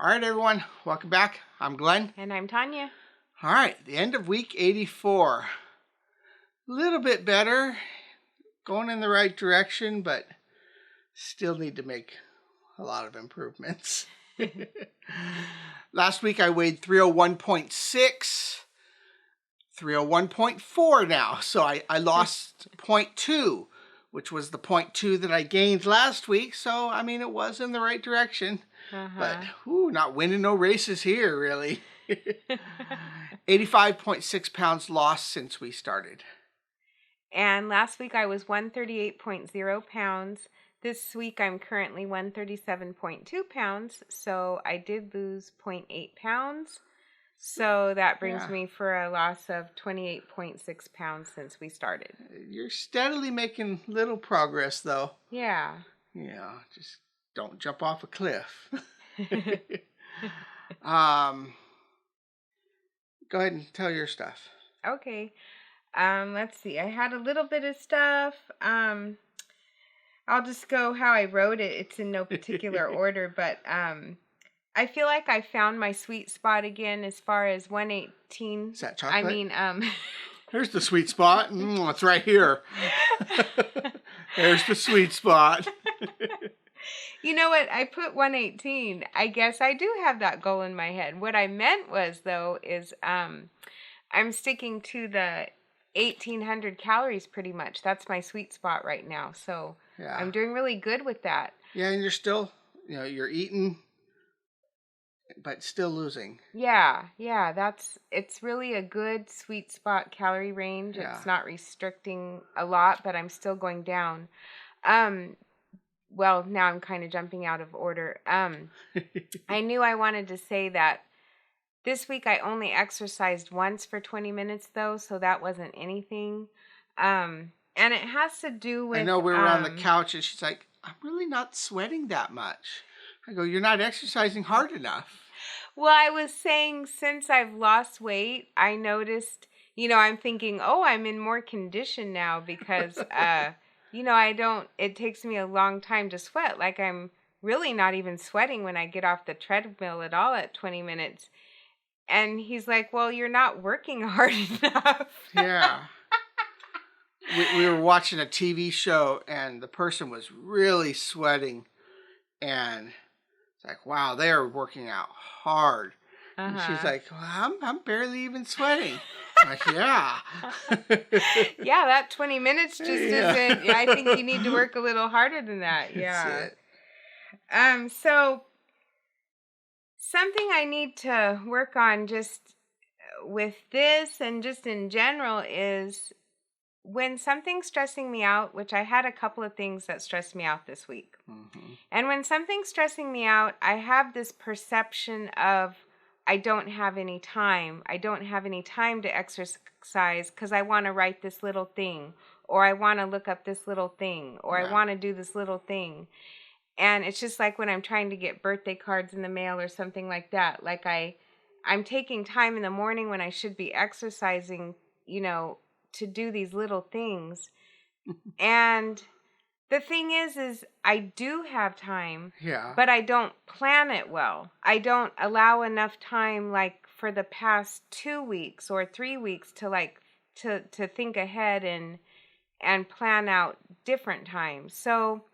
All right, everyone. Welcome back. I'm Glenn. And I'm Tonya. All right, the end of week 84. A little bit better. Going in the right direction, but still need to make a lot of improvements. Last week I weighed 301.6, 301.4 now. So I lost 0.2, which was the 0.2 that I gained last week. So, I mean, it was in the right direction. But, not winning no races here, really. 85.6 pounds lost since we started. And last week I was 138.0 pounds. This week I'm currently 137.2 pounds. So I did lose 0.8 pounds. So that brings me for a loss of 28.6 pounds since we started. You're steadily making little progress, though. Yeah. Yeah, just don't jump off a cliff. Go ahead and tell your stuff. Okay. Let's see. I had a little bit of stuff. I'll just go how I wrote it. It's in no particular order, but I feel like I found my sweet spot again as far as 118. Is that chocolate? I mean, There's the sweet spot. It's right here. There's the sweet spot. You know what? I put 118. I guess I do have that goal in my head. What I meant was, though, is I'm sticking to the 1,800 calories pretty much. That's my sweet spot right now. So I'm doing really good with that. Yeah, and you're still, you're eating, but still losing. Yeah, it's really a good sweet spot calorie range. Yeah. It's not restricting a lot, but I'm still going down. Well, now I'm kind of jumping out of order. I knew I wanted to say that this week I only exercised once for 20 minutes, though, so that wasn't anything. And it has to do with... I know we were on the couch, and she's like, I'm really not sweating that much. I go, you're not exercising hard enough. Well, I was saying since I've lost weight, I noticed, I'm thinking, I'm in more condition now because... it takes me a long time to sweat. Like I'm really not even sweating when I get off the treadmill at all at 20 minutes. And he's like, well, you're not working hard enough. Yeah. We were watching a TV show and the person was really sweating. And it's like, wow, they are working out hard. And she's like, well, I'm barely even sweating. Like, yeah. Yeah, that 20 minutes just isn't. I think you need to work a little harder than that. Yeah. That's it. So something I need to work on just with this and just in general is when something's stressing me out, which I had a couple of things that stressed me out this week. Mm-hmm. And when something's stressing me out, I have this perception of I don't have any time. I don't have any time to exercise because I want to write this little thing, or I want to look up this little thing, or I want to do this little thing. And it's just like when I'm trying to get birthday cards in the mail or something like that. Like I'm taking time in the morning when I should be exercising, to do these little things. And the thing is I do have time, but I don't plan it well. I don't allow enough time, like for the past 2 weeks or 3 weeks to think ahead and plan out different times. So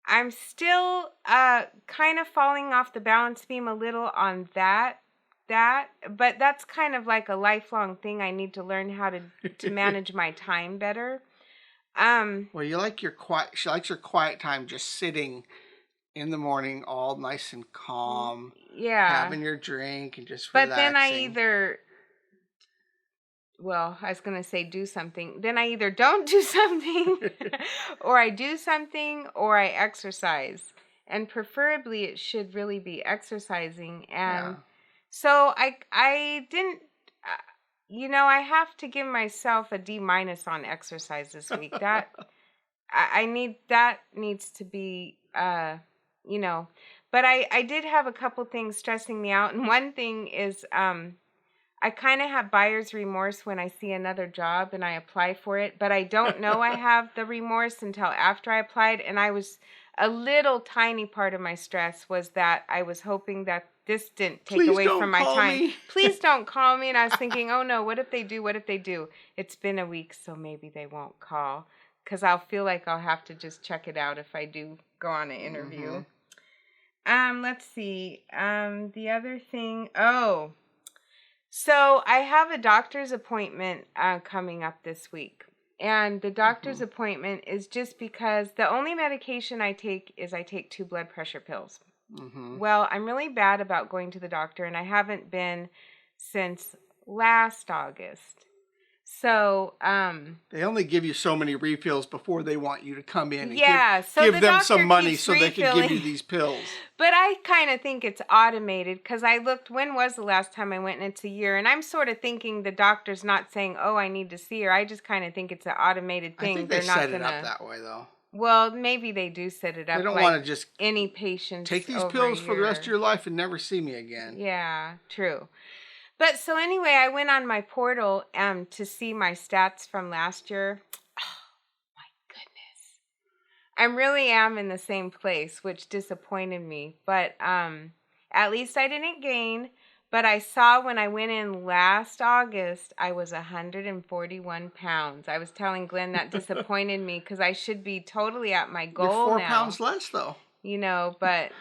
I'm still kind of falling off the balance beam a little on that, but that's kind of like a lifelong thing. I need to learn how to manage my time better. Well, you like your quiet. She likes your quiet time, just sitting in the morning, all nice and calm. Yeah, having your drink and just relaxing. But then I either, I was gonna say do something. Then I either don't do something, or I do something, or I exercise. And preferably, it should really be exercising. And so I didn't. I have to give myself a D- on exercise this week. That needs to be, but I did have a couple things stressing me out. And one thing is, I kind of have buyer's remorse when I see another job and I apply for it, but I don't know I have the remorse until after I applied. And I was a little tiny part of my stress was that I was hoping that this didn't take Please away don't from my call time. me. Please don't call me. And I was thinking, oh no, what if they do? What if they do? It's been a week, so maybe they won't call. Because I'll feel like I'll have to just check it out if I do go on an interview. Let's see. The other thing. Oh, so I have a doctor's appointment coming up this week. And the doctor's appointment is just because the only medication I take is I take 2 blood pressure pills. Well, I'm really bad about going to the doctor, and I haven't been since last August. So, they only give you so many refills before they want you to come in and so give the them doctor some money keeps so they can give you refilling. these pills. But I kind of think it's automated because I looked, when was the last time I went, and it's a year. And I'm sort of thinking the doctor's not saying, oh, I need to see her. I just kind of think it's an automated thing. I think they set it up that way, though. Well, maybe they do set it up. They don't like want to just any patient take these pills for the rest of your life and never see me again. Yeah, true. But so anyway, I went on my portal to see my stats from last year. Oh, my goodness. I really am in the same place, which disappointed me. But at least I didn't gain. But I saw when I went in last August, I was 141 pounds. I was telling Glenn that disappointed me because I should be totally at my goal You're 4 now. pounds less, though. You know, but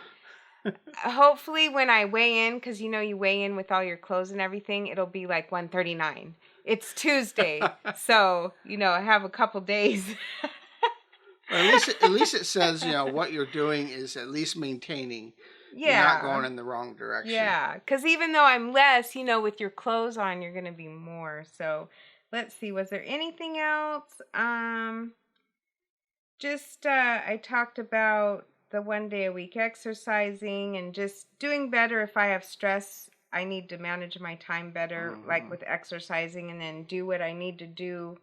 hopefully when I weigh in, because, you know, you weigh in with all your clothes and everything, it'll be like 139. It's Tuesday, so, you know, I have a couple days. Well, at least it says, you know, what you're doing is at least maintaining. Yeah. You're not going in the wrong direction. Yeah, because even though I'm less, you know, with your clothes on, you're going to be more. So let's see, was there anything else? I talked about the 1 day a week exercising and just doing better if I have stress. I need to manage my time better, like with exercising, and then do what I need to do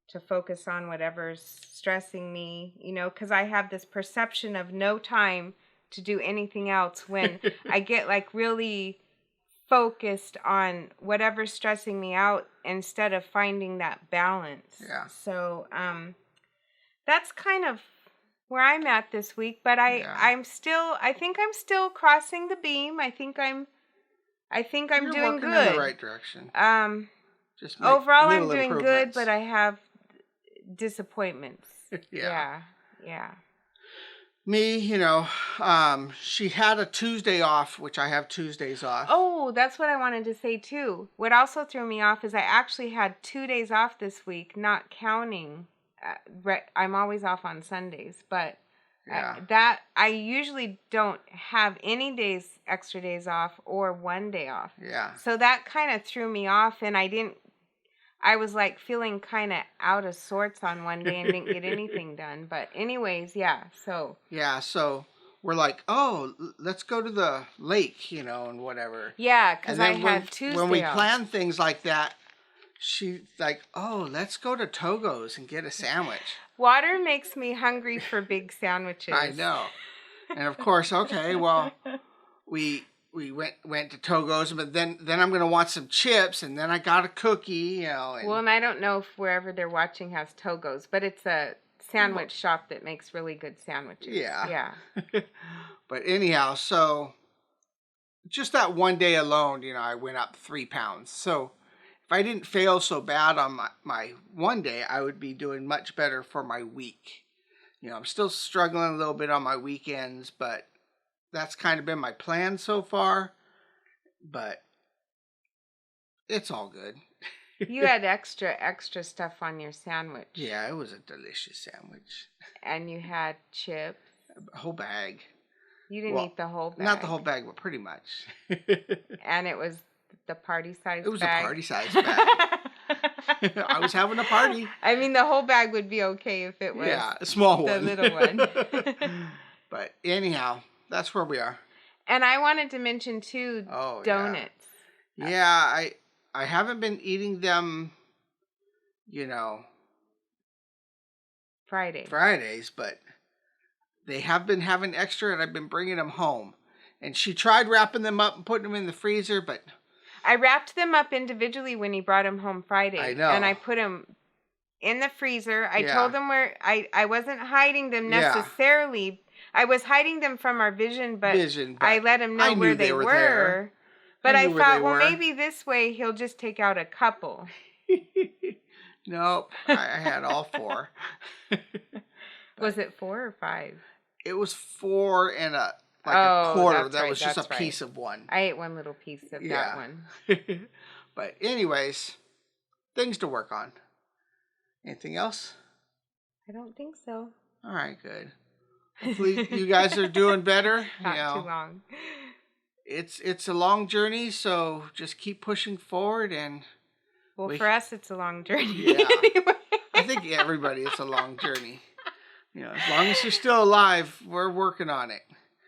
to focus on whatever's stressing me, you know, because I have this perception of no time to do anything else when I get like really focused on whatever's stressing me out instead of finding that balance. Yeah. So that's kind of where I'm at this week, but I think I'm still crossing the beam. I think I'm You're doing working good. in the right direction. Just overall I'm doing good, but I have disappointments. Yeah. Yeah. Me, you know, she had a Tuesday off, which I have Tuesdays off. Oh, that's what I wanted to say too. What also threw me off is I actually had 2 days off this week, not counting. I'm always off on Sundays, but that I usually don't have any extra days off or 1 day off. Yeah. So that kind of threw me off, and I was like feeling kind of out of sorts on one day and didn't get anything done. But anyways, so. Yeah, so we're like, oh, let's go to the lake, you know, and whatever. Yeah, because I had Tuesday when we off. plan things like that, she's like, oh, let's go to Togo's and get a sandwich. Water makes me hungry for big sandwiches. I know. And of course, okay, well, we went to Togo's, but then I'm going to want some chips, and then I got a cookie, you know. Well, and I don't know if wherever they're watching has Togo's, but it's a sandwich shop that makes really good sandwiches. Yeah. But anyhow, so just that 1 day alone, you know, I went up 3 pounds. So if I didn't fail so bad on my 1 day, I would be doing much better for my week. You know, I'm still struggling a little bit on my weekends, but that's kind of been my plan so far. But it's all good. You had extra stuff on your sandwich. Yeah, it was a delicious sandwich. And you had chips. A whole bag. You didn't eat the whole bag. Not the whole bag, but pretty much. And it was the party size bag? It was a party size bag. I was having a party. I mean, the whole bag would be okay if it was a small one. The little one. But anyhow, that's where we are. And I wanted to mention, too, donuts. Yeah, I haven't been eating them, you know, Fridays, but they have been having extra, and I've been bringing them home. And she tried wrapping them up and putting them in the freezer, but I wrapped them up individually when he brought them home Friday. I know. And I put them in the freezer. I told him where I wasn't hiding them necessarily. I was hiding them from our vision, but But I let him know where they were. There. But I knew where thought, they well, were. maybe this way he'll just take out a couple. Nope, I had all 4. Was it 4 or 5? It was 4 and a quarter. That was just a piece of one. I ate one little piece of that one. But anyways, things to work on. Anything else? I don't think so. All right, good. Hopefully you guys are doing better. Not too long. It's a long journey, so just keep pushing forward. And well, for us, it's a long journey. Yeah, anyway. I think everybody, it's a long journey. As long as you're still alive, we're working on it.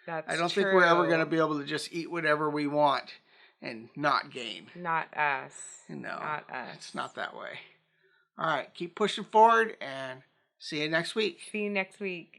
I don't think we're ever going to be able to just eat whatever we want and not gain. Not us. No, not us. It's not that way. All right, keep pushing forward and see you next week. See you next week.